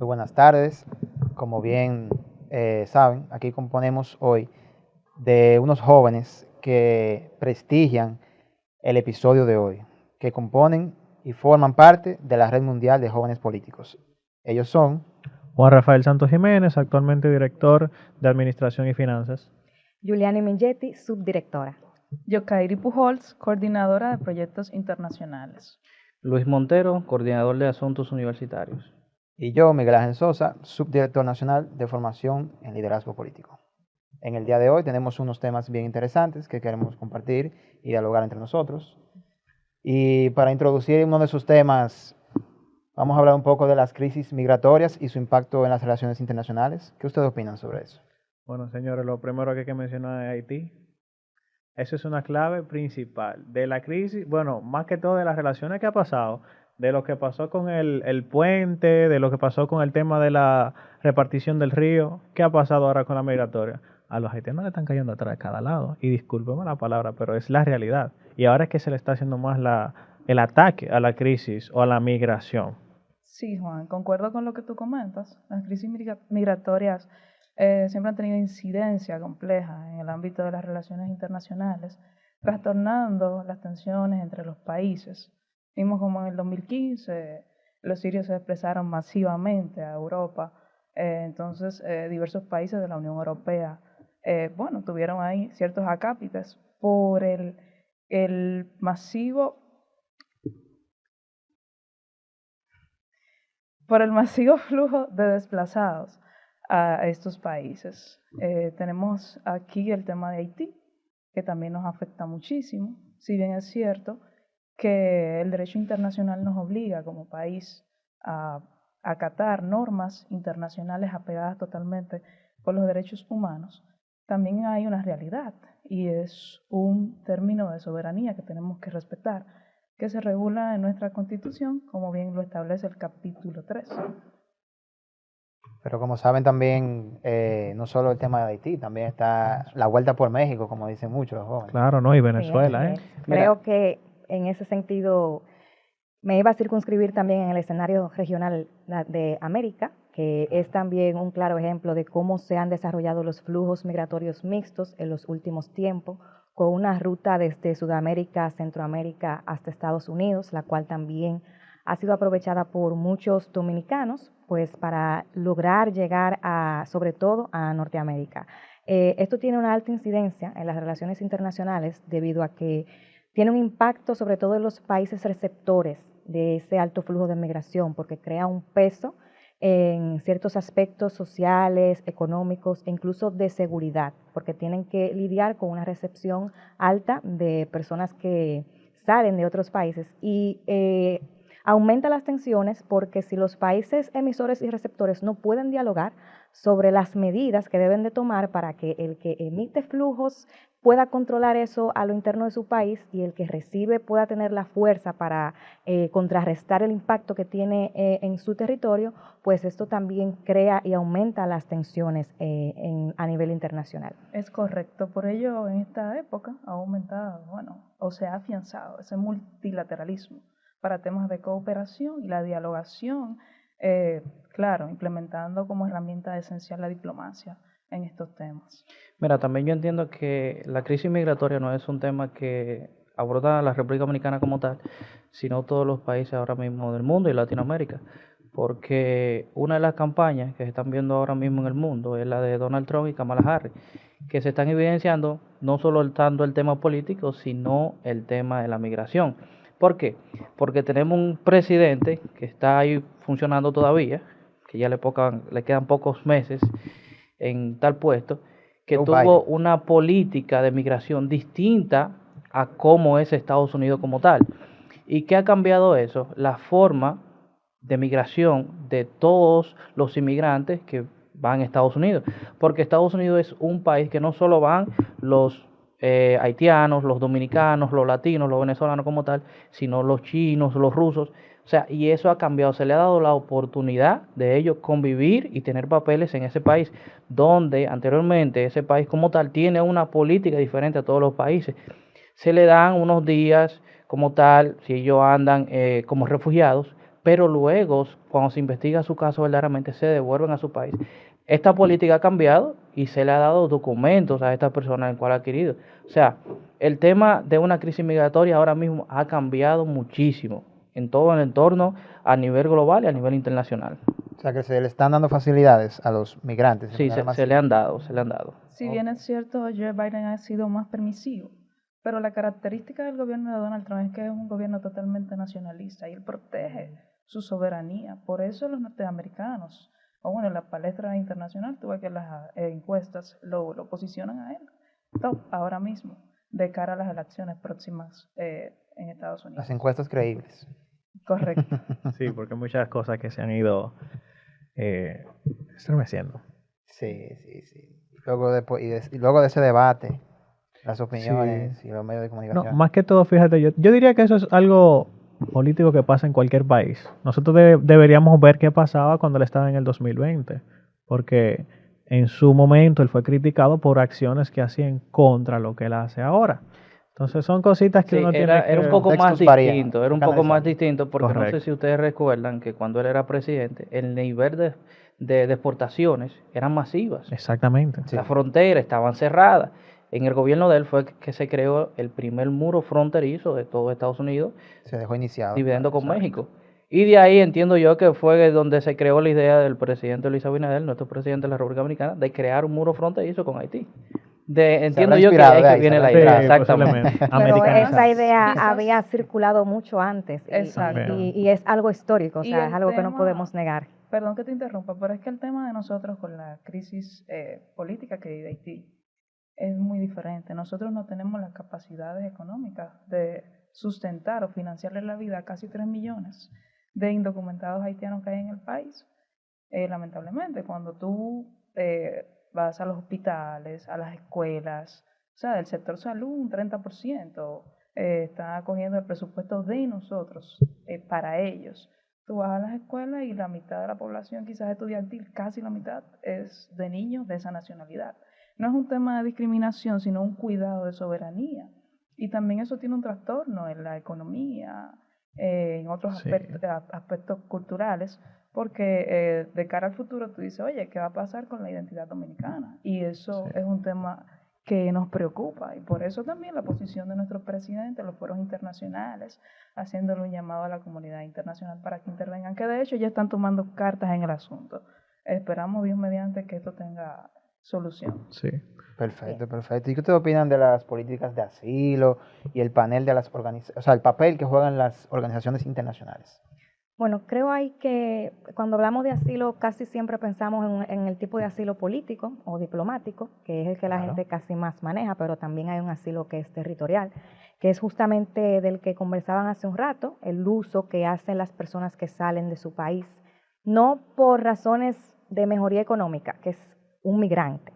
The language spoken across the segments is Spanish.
Muy buenas tardes. Como bien saben, aquí componemos hoy de unos jóvenes que prestigian el episodio de hoy, que componen y forman parte de la Red Mundial de Jóvenes Políticos. Ellos son Juan Rafael Santos Jiménez, actualmente director de Administración y Finanzas. Giuliani Mingetti, subdirectora. Yokairi Pujols, coordinadora de proyectos internacionales. Luis Montero, coordinador de asuntos universitarios. y yo, Miguel Ángel Sosa, subdirector nacional de formación en liderazgo político. En el día de hoy tenemos unos temas bien interesantes que queremos compartir y dialogar entre nosotros. Y para introducir uno de esos temas, vamos a hablar un poco de las crisis migratorias y su impacto en las relaciones internacionales. ¿Qué ustedes opinan sobre eso? Bueno, señores, lo primero que hay que mencionar es Haití. Eso es una clave principal de la crisis, bueno, más que todo de las relaciones que ha pasado, de lo que pasó con el puente, de lo que pasó con el tema de la repartición del río. ¿Qué ha pasado ahora con la migratoria? A los haitianos le están cayendo atrás de cada lado. Y discúlpeme la palabra, pero es la realidad. Y ahora es que se le está haciendo más el ataque a la crisis o a la migración. Sí, Juan, concuerdo con lo que tú comentas. Las crisis migratorias siempre han tenido incidencia compleja en el ámbito de las relaciones internacionales, trastornando las tensiones entre los países. Vimos como en el 2015 los sirios se desplazaron masivamente a Europa, entonces diversos países de la Unión Europea, tuvieron ahí ciertos acápites por el masivo flujo de desplazados a estos países. Tenemos aquí el tema de Haití, que también nos afecta muchísimo, si bien es cierto que el derecho internacional nos obliga como país a acatar normas internacionales apegadas totalmente con los derechos humanos. También hay una realidad y es un término de soberanía que tenemos que respetar, que se regula en nuestra Constitución, como bien lo establece el capítulo 3. Pero como saben también, no solo el tema de Haití, también está la vuelta por México, como dicen muchos los jóvenes. Claro, ¿no? Y Venezuela, Sí, creo que en ese sentido me iba a circunscribir también en el escenario regional de América, que es también un claro ejemplo de cómo se han desarrollado los flujos migratorios mixtos en los últimos tiempos, con una ruta desde Sudamérica, Centroamérica hasta Estados Unidos, la cual también ha sido aprovechada por muchos dominicanos, pues para lograr llegar sobre todo a Norteamérica. Esto tiene una alta incidencia en las relaciones internacionales debido a que tiene un impacto sobre todo en los países receptores de ese alto flujo de migración, porque crea un peso en ciertos aspectos sociales, económicos e incluso de seguridad, porque tienen que lidiar con una recepción alta de personas que salen de otros países y aumenta las tensiones porque si los países emisores y receptores no pueden dialogar sobre las medidas que deben de tomar para que el que emite flujos pueda controlar eso a lo interno de su país y el que recibe pueda tener la fuerza para contrarrestar el impacto que tiene en su territorio, pues esto también crea y aumenta las tensiones a nivel internacional. Es correcto, por ello en esta época ha aumentado, o se ha afianzado ese multilateralismo para temas de cooperación y la dialogación, claro, implementando como herramienta esencial la diplomacia en estos temas. Mira, también yo entiendo que la crisis migratoria no es un tema que aborda la República Dominicana como tal, sino todos los países ahora mismo del mundo y Latinoamérica, porque una de las campañas que se están viendo ahora mismo en el mundo es la de Donald Trump y Kamala Harris, que se están evidenciando no solo tanto el tema político, sino el tema de la migración. ¿Por qué? Porque tenemos un presidente que está ahí funcionando todavía, que ya le quedan pocos meses en tal puesto, que tuvo una política de migración distinta a cómo es Estados Unidos como tal. ¿Y qué ha cambiado eso? La forma de migración de todos los inmigrantes que van a Estados Unidos. Porque Estados Unidos es un país que no solo van los haitianos, los dominicanos, los latinos, los venezolanos como tal, sino los chinos, los rusos. O sea, y eso ha cambiado. Se le ha dado la oportunidad de ellos convivir y tener papeles en ese país, donde anteriormente ese país como tal tiene una política diferente a todos los países. Se le dan unos días como tal, si ellos andan como refugiados, pero luego, cuando se investiga su caso verdaderamente, se devuelven a su país. Esta política ha cambiado y se le ha dado documentos a estas personas en cual ha adquirido. O sea, el tema de una crisis migratoria ahora mismo ha cambiado muchísimo en todo el entorno a nivel global y a nivel internacional. O sea, que se le están dando facilidades a los migrantes. de Sí, manera se le masiva. han dado, se le han dado. Si bien es cierto, Joe Biden ha sido más permisivo, pero la característica del gobierno de Donald Trump es que es un gobierno totalmente nacionalista y él protege su soberanía. Por eso los norteamericanos, o bueno, en la palestra internacional, tú ves que las encuestas lo posicionan a él top ahora mismo, de cara a las elecciones próximas en Estados Unidos. Las encuestas creíbles. Correcto. Sí, porque muchas cosas que se han ido estremeciendo. Sí, sí, sí. Y luego de ese debate, las opiniones y los medios de No, comunicación. más que todo, fíjate, yo diría que eso es algo político que pasa en cualquier país. Nosotros deberíamos ver qué pasaba cuando él estaba en el 2020, porque en su momento él fue criticado por acciones que hacían contra lo que él hace ahora. Entonces son cositas que Sí, uno tiene era un que... poco más Contextos varían, distinto, era hay un que poco más analizarlo. distinto porque no sé Correcto. si ustedes recuerdan que cuando él era presidente, el nivel de deportaciones eran masivas. Exactamente. Sí. Las fronteras estaban cerradas. En el gobierno de él fue que se creó el primer muro fronterizo de todo Estados Unidos, Se dejó iniciado. dividiendo con exacto. México. Y de ahí entiendo yo que fue donde se creó la idea del presidente Luis Abinader, nuestro presidente de la República Dominicana, de crear un muro fronterizo con Haití. Entiendo yo que inspirado ahí de que ahí, viene se la habrá idea, Sí, exactamente. posiblemente. Pero Americanizado. esa idea Quizás- había circulado mucho antes Exacto. y es algo histórico, o Y sea, el es algo que no tema- podemos negar. Perdón que te interrumpa, pero es que el tema de nosotros con la crisis política que vive Haití es muy diferente. Nosotros no tenemos las capacidades económicas de sustentar o financiarle la vida a casi 3 millones de indocumentados haitianos que hay en el país. Lamentablemente, cuando tú vas a los hospitales, a las escuelas, o sea, del sector salud, un 30% está cogiendo el presupuesto de nosotros para ellos. Tú vas a las escuelas y la mitad de la población quizás estudiantil, casi la mitad, es de niños de esa nacionalidad. No es un tema de discriminación, sino un cuidado de soberanía. Y también eso tiene un trastorno en la economía, en otros Sí. aspectos culturales, porque de cara al futuro tú dices, oye, ¿qué va a pasar con la identidad dominicana? Y eso Sí. es un tema que nos preocupa y por eso también la posición de nuestro presidente, los foros internacionales, haciéndole un llamado a la comunidad internacional para que intervengan, que de hecho ya están tomando cartas en el asunto. Esperamos, Dios mediante, que esto tenga solución. Sí. Perfecto, perfecto. ¿Y qué ustedes opinan de las políticas de asilo y el panel de las organizaciones, o sea, el papel que juegan las organizaciones internacionales? Bueno, creo ahí que cuando hablamos de asilo casi siempre pensamos en el tipo de asilo político o diplomático, que es el que la Claro. gente casi más maneja, pero también hay un asilo que es territorial, que es justamente del que conversaban hace un rato, el uso que hacen las personas que salen de su país, no por razones de mejoría económica, que es un migrante.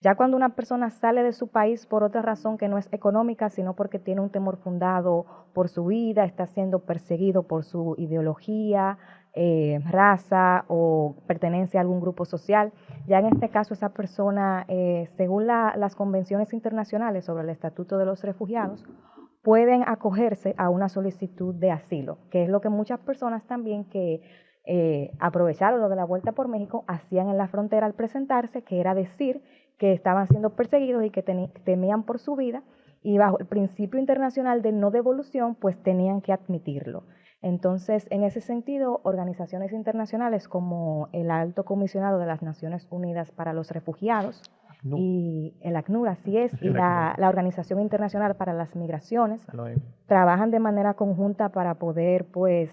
Ya cuando una persona sale de su país por otra razón que no es económica, sino porque tiene un temor fundado por su vida, está siendo perseguido por su ideología, raza o pertenencia a algún grupo social, ya en este caso esa persona, según las convenciones internacionales sobre el Estatuto de los Refugiados, pueden acogerse a una solicitud de asilo, que es lo que muchas personas también que aprovecharon lo de la vuelta por México hacían en la frontera al presentarse, que era decir que estaban siendo perseguidos y que temían por su vida, y bajo el principio internacional de no devolución, pues tenían que admitirlo. Entonces, en ese sentido, organizaciones internacionales como el Alto Comisionado de las Naciones Unidas para los Refugiados, ACNUR. y el ACNUR, así es, y El ACNUR. la Organización Internacional para las Migraciones, Lo mismo. trabajan de manera conjunta para poder, pues,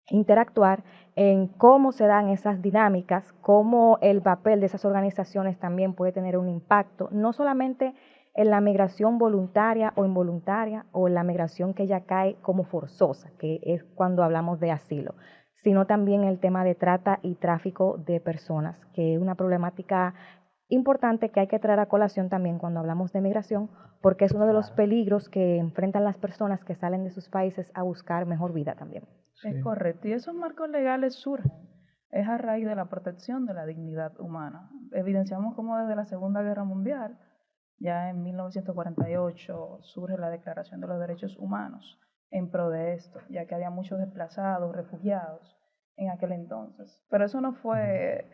interactuar en cómo se dan esas dinámicas, cómo el papel de esas organizaciones también puede tener un impacto, no solamente en la migración voluntaria o involuntaria o en la migración que ya cae como forzosa, que es cuando hablamos de asilo, sino también el tema de trata y tráfico de personas, que es una problemática importante que hay que traer a colación también cuando hablamos de migración, porque es uno de los Claro. peligros que enfrentan las personas que salen de sus países a buscar mejor vida también. Es Sí. correcto. Y esos marcos legales surgen. Es a raíz de la protección de la dignidad humana. Evidenciamos cómo desde la Segunda Guerra Mundial, ya en 1948, surge la Declaración de los Derechos Humanos, en pro de esto, ya que había muchos desplazados, refugiados en aquel entonces. Pero eso no fue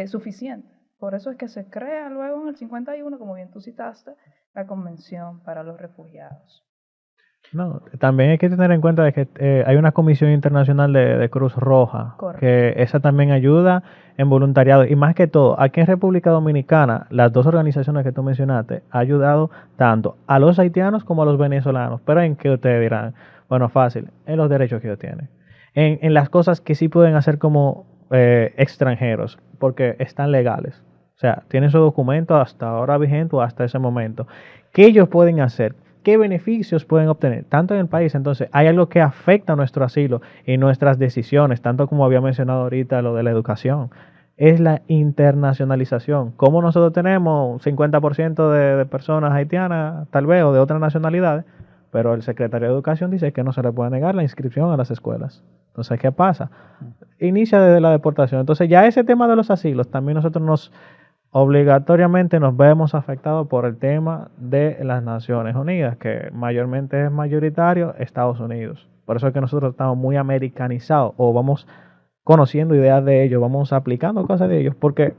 suficiente. Por eso es que se crea luego en el 51, como bien tú citaste, la Convención para los Refugiados. No, también hay que tener en cuenta de que hay una comisión internacional de Cruz Roja, Correcto. que esa también ayuda en voluntariado. Y más que todo, aquí en República Dominicana, las dos organizaciones que tú mencionaste ha ayudado tanto a los haitianos como a los venezolanos. Pero ¿en qué ustedes dirán? Bueno, fácil, en los derechos que ellos tienen. En las cosas que sí pueden hacer como extranjeros, porque están legales. O sea, tienen su documento hasta ahora vigente o hasta ese momento. ¿Qué ellos pueden hacer? ¿Qué beneficios pueden obtener? Tanto en el país, entonces, hay algo que afecta a nuestro asilo y nuestras decisiones, tanto como había mencionado ahorita lo de la educación. Es la internacionalización. Como nosotros tenemos un 50% de personas haitianas, tal vez, o de otras nacionalidades, pero el secretario de Educación dice que no se le puede negar la inscripción a las escuelas. Entonces, ¿qué pasa? Inicia desde la deportación. Entonces, ya ese tema de los asilos, también nosotros obligatoriamente nos vemos afectados por el tema de las Naciones Unidas, que mayormente es mayoritario Estados Unidos. Por eso es que nosotros estamos muy americanizados o vamos conociendo ideas de ellos, vamos aplicando cosas de ellos, porque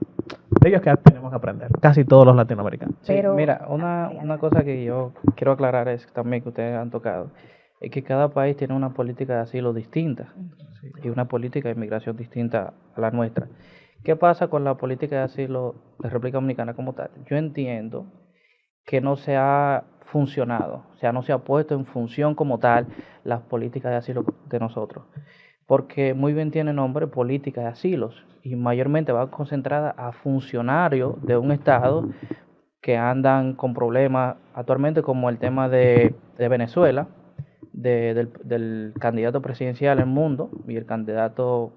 de ellos que tenemos que aprender, casi todos los latinoamericanos. Sí, Pero, mira, una cosa que yo quiero aclarar es también que ustedes han tocado, es que cada país tiene una política de asilo distinta y una política de inmigración distinta a la nuestra. ¿Qué pasa con la política de asilo de República Dominicana como tal? Yo entiendo que no se ha funcionado, o sea, no se ha puesto en función como tal las políticas de asilo de nosotros, porque muy bien tiene nombre política de asilos y mayormente va concentrada a funcionarios de un estado que andan con problemas actualmente, como el tema de Venezuela, del candidato presidencial en el mundo y el candidato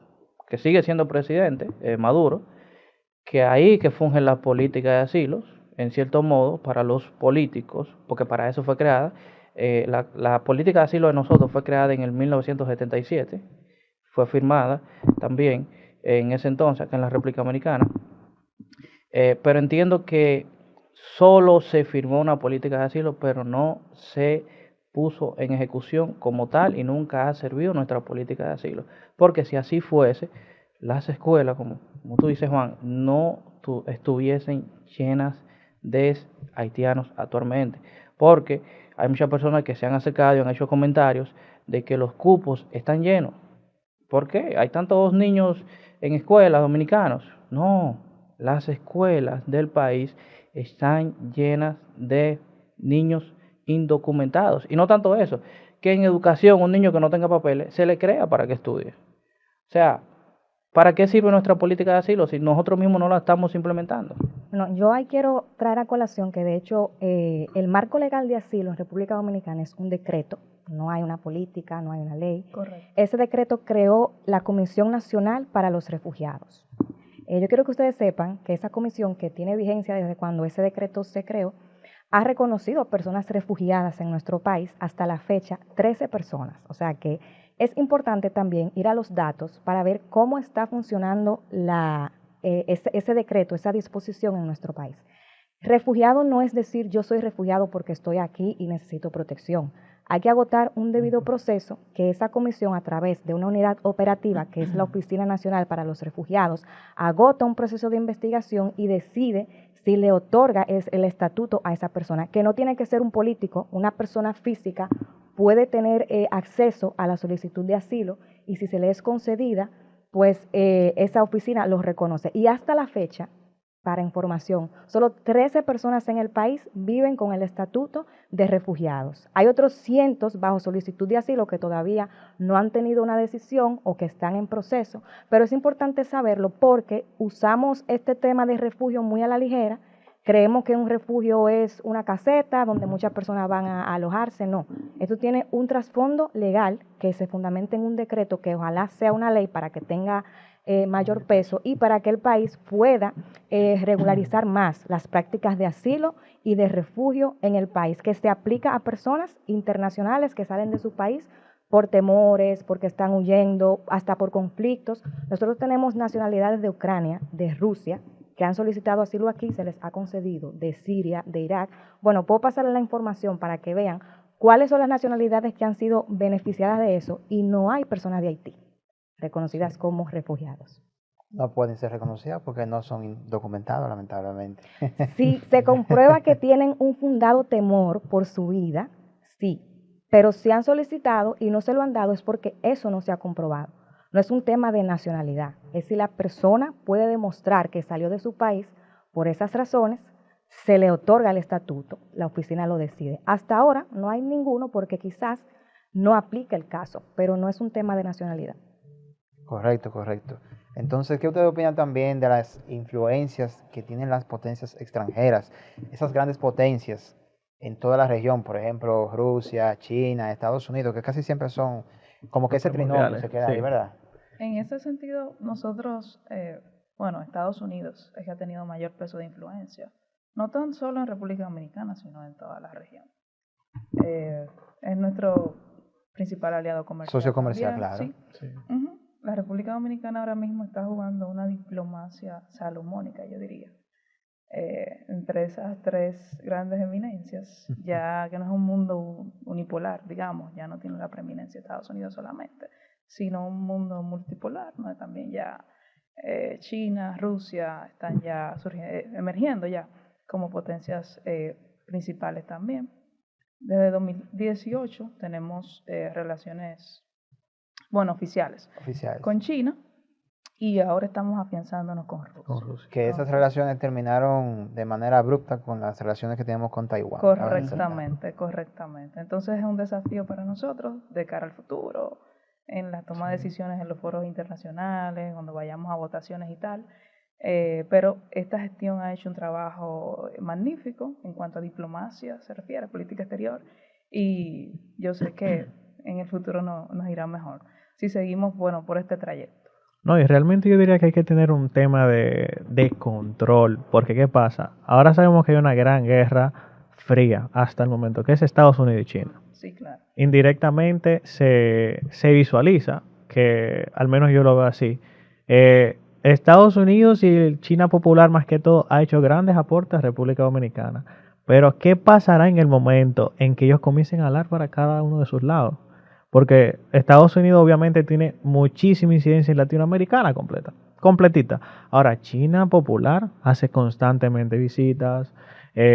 que sigue siendo presidente, Maduro, que ahí que fungen las políticas de asilos, en cierto modo, para los políticos, porque para eso fue creada. La política de asilo de nosotros fue creada en el 1977, fue firmada también en ese entonces acá en la República Dominicana, pero entiendo que solo se firmó una política de asilo, pero no se puso en ejecución como tal y nunca ha servido nuestra política de asilo. Porque si así fuese, las escuelas, como tú dices, Juan, no estuviesen llenas de haitianos actualmente. Porque hay muchas personas que se han acercado y han hecho comentarios de que los cupos están llenos. ¿Por qué? Hay tantos niños en escuelas dominicanos. No, las escuelas del país están llenas de niños indocumentados. Y no tanto eso, que en educación un niño que no tenga papeles se le crea para que estudie. O sea, ¿para qué sirve nuestra política de asilo si nosotros mismos no la estamos implementando? Bueno, yo ahí quiero traer a colación que de hecho el marco legal de asilo en República Dominicana es un decreto, no hay una política, no hay una ley. Correcto. Ese decreto creó la Comisión Nacional para los Refugiados. Yo quiero que ustedes sepan que esa comisión, que tiene vigencia desde cuando ese decreto se creó, ha reconocido personas refugiadas en nuestro país hasta la fecha, 13 personas. O sea que es importante también ir a los datos para ver cómo está funcionando ese decreto, esa disposición en nuestro país. Refugiado no es decir yo soy refugiado porque estoy aquí y necesito protección. Hay que agotar un debido proceso que esa comisión, a través de una unidad operativa, que es la Oficina Nacional para los Refugiados, agota un proceso de investigación y decide si le otorga el estatuto a esa persona, que no tiene que ser un político, una persona física puede tener acceso a la solicitud de asilo y si se le es concedida, pues esa oficina los reconoce. Y hasta la fecha, para información, solo 13 personas en el país viven con el estatuto de refugiados. Hay otros cientos bajo solicitud de asilo que todavía no han tenido una decisión o que están en proceso, pero es importante saberlo porque usamos este tema de refugio muy a la ligera. Creemos que un refugio es una caseta donde muchas personas van a alojarse. No, esto tiene un trasfondo legal que se fundamenta en un decreto que ojalá sea una ley para que tenga mayor peso y para que el país pueda regularizar más las prácticas de asilo y de refugio en el país, que se aplica a personas internacionales que salen de su país por temores, porque están huyendo, hasta por conflictos. Nosotros tenemos nacionalidades de Ucrania, de Rusia, que han solicitado asilo aquí, se les ha concedido, de Siria, de Irak. Bueno, puedo pasarles la información para que vean ¿Cuáles son las nacionalidades que han sido beneficiadas de eso? Y no hay personas de Haití reconocidas como refugiados. No pueden ser reconocidas porque no son documentados, lamentablemente. Si se comprueba que tienen un fundado temor por su vida, sí, pero si han solicitado y no se lo han dado es porque eso no se ha comprobado. No es un tema de nacionalidad, es si la persona puede demostrar que salió de su país por esas razones, se le otorga el estatuto, la oficina lo decide. Hasta ahora no hay ninguno porque quizás no aplica el caso, pero no es un tema de nacionalidad. Correcto, correcto. Entonces, ¿qué ustedes opinan también de las influencias que tienen las potencias extranjeras? Esas grandes potencias en toda la región, por ejemplo, Rusia, China, Estados Unidos, que casi siempre son como que ese trinomio Mundiales, se queda sí. ahí, ¿verdad? En ese sentido, nosotros, Estados Unidos es que ha tenido mayor peso de influencia, no tan solo en República Dominicana, sino en toda la región. Es nuestro principal aliado comercial. Socio comercial, también, claro. ¿sí? Ujú. La República Dominicana ahora mismo está jugando una diplomacia salomónica, yo diría, entre esas tres grandes eminencias, ya que no es un mundo unipolar, digamos, ya no tiene la preeminencia de Estados Unidos solamente, sino un mundo multipolar, donde también ya China, Rusia están ya emergiendo ya como potencias principales también. Desde 2018 tenemos relaciones, oficiales Oficiales. con China y ahora estamos afianzándonos con Rusia. Con Rusia. Que esas relaciones terminaron de manera abrupta con las relaciones que tenemos con Taiwán. cabe resaltar. Correctamente. Entonces es un desafío para nosotros de cara al futuro, en la toma de decisiones en los foros internacionales, cuando vayamos a votaciones y tal. Pero esta gestión ha hecho un trabajo magnífico en cuanto a diplomacia se refiere, política exterior, y yo sé que en el futuro nos irá mejor si seguimos, por este trayecto. No, y realmente yo diría que hay que tener un tema de control, porque ¿qué pasa? Ahora sabemos que hay una gran guerra fría hasta el momento, que es Estados Unidos y China. Sí, claro. Indirectamente se visualiza, que al menos yo lo veo así, Estados Unidos y China popular más que todo ha hecho grandes aportes a República Dominicana, pero ¿qué pasará en el momento en que ellos comiencen a hablar para cada uno de sus lados? Porque Estados Unidos obviamente tiene muchísima incidencia en Latinoamericana completita. Ahora, China popular hace constantemente visitas.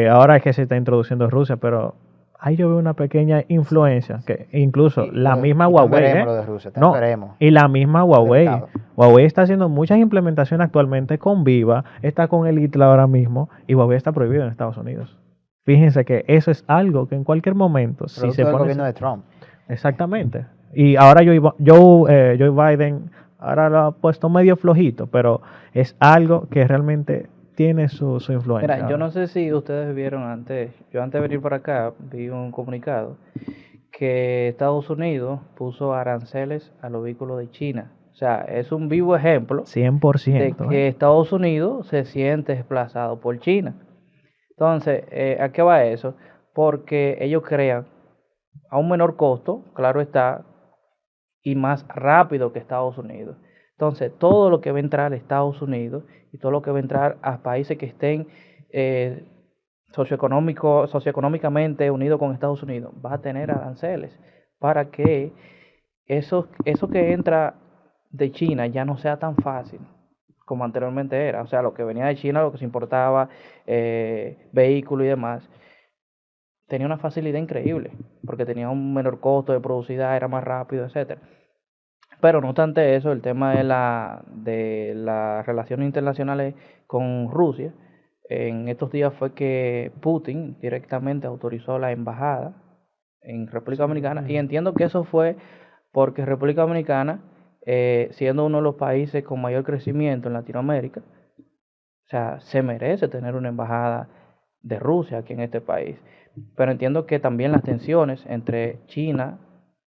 Ahora es que se está introduciendo Rusia, pero ahí yo veo una pequeña influencia. Que incluso la misma Huawei. Veremos lo de Rusia, veremos. Y la misma Huawei. Mercado. Huawei está haciendo muchas implementaciones actualmente con Viva, está con el ITLA ahora mismo, y Huawei está prohibido en Estados Unidos. Fíjense que eso es algo que en cualquier momento, si Producto se del pone... gobierno de Trump. Exactamente. Y ahora Joe Biden ahora lo ha puesto medio flojito, pero es algo que realmente tiene su influencia. Mira, yo no sé si ustedes vieron yo antes de venir para acá, vi un comunicado que Estados Unidos puso aranceles a los vehículos de China. O sea, es un vivo ejemplo 100%. de que Estados Unidos se siente desplazado por China. Entonces, ¿a qué va eso? Porque ellos crean a un menor costo, claro está, y más rápido que Estados Unidos. Entonces, todo lo que va a entrar a Estados Unidos y todo lo que va a entrar a países que estén socioeconómicamente unidos con Estados Unidos, va a tener aranceles para que eso que entra de China ya no sea tan fácil como anteriormente era. O sea, lo que venía de China, lo que se importaba, vehículos y demás, tenía una facilidad increíble, porque tenía un menor costo de producir, era más rápido, etcétera. Pero no obstante eso, el tema de las relaciones internacionales con Rusia, en estos días fue que Putin directamente autorizó la embajada en República Dominicana, y entiendo que eso fue porque República Dominicana, siendo uno de los países con mayor crecimiento en Latinoamérica, o sea, se merece tener una embajada de Rusia aquí en este país. Pero entiendo que también las tensiones entre China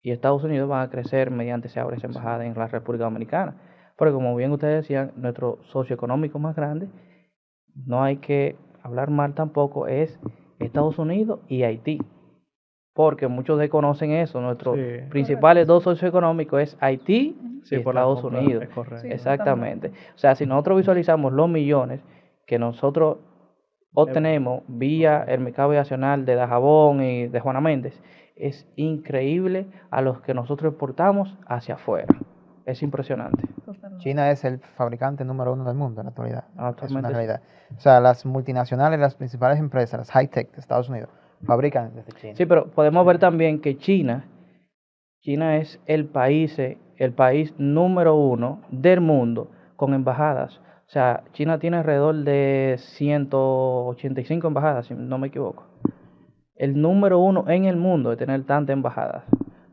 y Estados Unidos van a crecer mediante se abre esa embajada en la República Dominicana. Porque como bien ustedes decían, nuestro socioeconómico más grande, no hay que hablar mal tampoco, es Estados Unidos y Haití. Porque muchos desconocen eso. Nuestros principales dos socioeconómicos es Haití y Estados Unidos. Es correcto. Exactamente. O sea, si nosotros visualizamos los millones que nosotros obtenemos vía el mercado nacional de Dajabón y de Juana Méndez es increíble a los que nosotros exportamos hacia afuera. Es impresionante. Totalmente. China es el fabricante número 1 del mundo en la actualidad. Es una Actualmente sí. realidad. O sea, las multinacionales, las principales empresas, las high-tech de Estados Unidos, fabrican desde China. Sí, pero podemos ver también que China es el país número 1 del mundo con embajadas. O sea, China tiene alrededor de 185 embajadas, si no me equivoco. El número 1 en el mundo de tener tantas embajadas.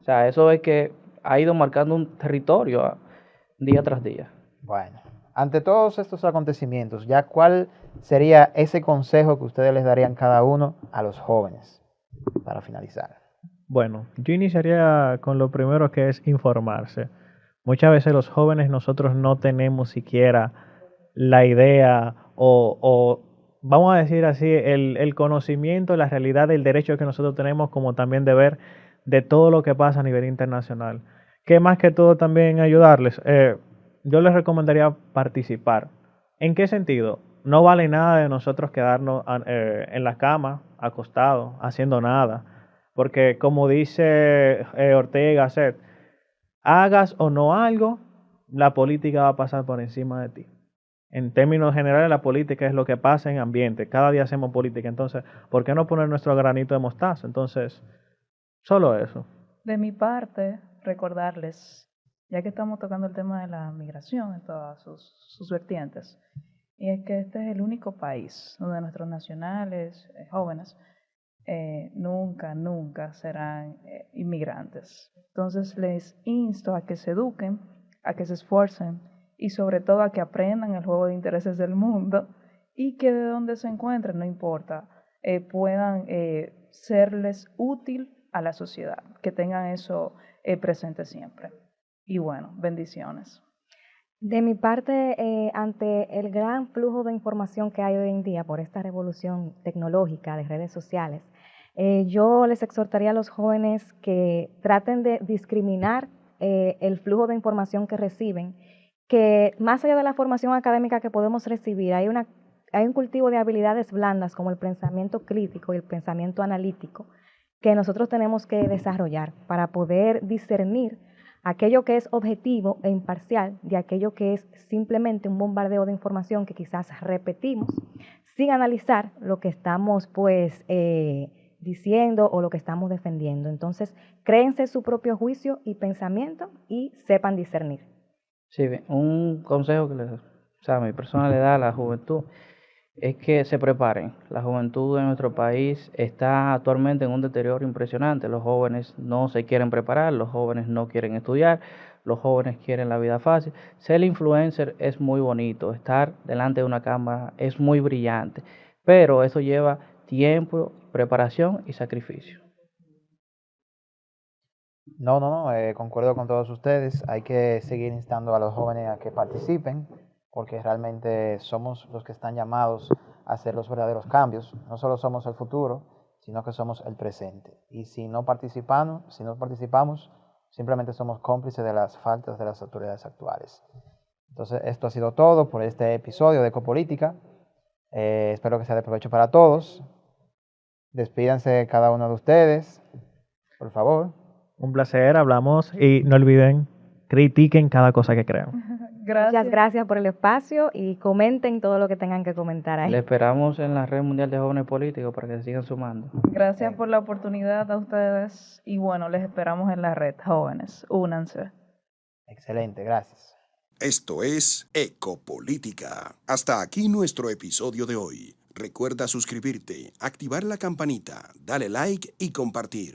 O sea, eso es que ha ido marcando un territorio día tras día. Bueno, ante todos estos acontecimientos, ¿ya cuál sería ese consejo que ustedes les darían cada uno a los jóvenes para finalizar? Bueno, yo iniciaría con lo primero, que es informarse. Muchas veces los jóvenes nosotros no tenemos siquiera la idea o vamos a decir así, el conocimiento, la realidad del derecho que nosotros tenemos, como también de ver de todo lo que pasa a nivel internacional. Que más que todo también ayudarles. Yo les recomendaría participar. ¿En qué sentido? No vale nada de nosotros quedarnos en la cama, acostados, haciendo nada. Porque como dice Ortega y Gasset, hagas o no algo, la política va a pasar por encima de ti. En términos generales, la política es lo que pasa en ambiente. Cada día hacemos política. Entonces, ¿por qué no poner nuestro granito de mostaza? Entonces, solo eso. De mi parte, recordarles, ya que estamos tocando el tema de la migración en todas sus vertientes, y es que este es el único país donde nuestros nacionales jóvenes nunca serán inmigrantes. Entonces les insto a que se eduquen, a que se esfuercen y sobre todo a que aprendan el juego de intereses del mundo y que de donde se encuentren, no importa, puedan serles útil a la sociedad, que tengan eso presente siempre. Y bueno, bendiciones. De mi parte, ante el gran flujo de información que hay hoy en día por esta revolución tecnológica de redes sociales, yo les exhortaría a los jóvenes que traten de discriminar el flujo de información que reciben, que más allá de la formación académica que podemos recibir, hay un cultivo de habilidades blandas como el pensamiento crítico y el pensamiento analítico que nosotros tenemos que desarrollar para poder discernir aquello que es objetivo e imparcial de aquello que es simplemente un bombardeo de información que quizás repetimos sin analizar lo que estamos diciendo o lo que estamos defendiendo. Entonces, créense su propio juicio y pensamiento y sepan discernir. Sí, un consejo que mi persona le da a la juventud es que se preparen. La juventud de nuestro país está actualmente en un deterioro impresionante. Los jóvenes no se quieren preparar, los jóvenes no quieren estudiar, los jóvenes quieren la vida fácil. Ser influencer es muy bonito, estar delante de una cámara es muy brillante, pero eso lleva tiempo, preparación y sacrificio. No, concuerdo con todos ustedes. Hay que seguir instando a los jóvenes a que participen, porque realmente somos los que están llamados a hacer los verdaderos cambios. No solo somos el futuro, sino que somos el presente. Y si no participamos, simplemente somos cómplices de las faltas de las autoridades actuales. Entonces, esto ha sido todo por este episodio de Ecopolítica. Espero que sea de provecho para todos. Despídanse cada uno de ustedes, por favor. Un placer, hablamos y no olviden, critiquen cada cosa que crean. Muchas gracias por el espacio y comenten todo lo que tengan que comentar ahí. Le esperamos en la Red Mundial de Jóvenes Políticos para que se sigan sumando. Gracias por la oportunidad a ustedes y bueno, les esperamos en la red, jóvenes, únanse. Excelente, gracias. Esto es Ecopolítica. Hasta aquí nuestro episodio de hoy. Recuerda suscribirte, activar la campanita, dale like y compartir.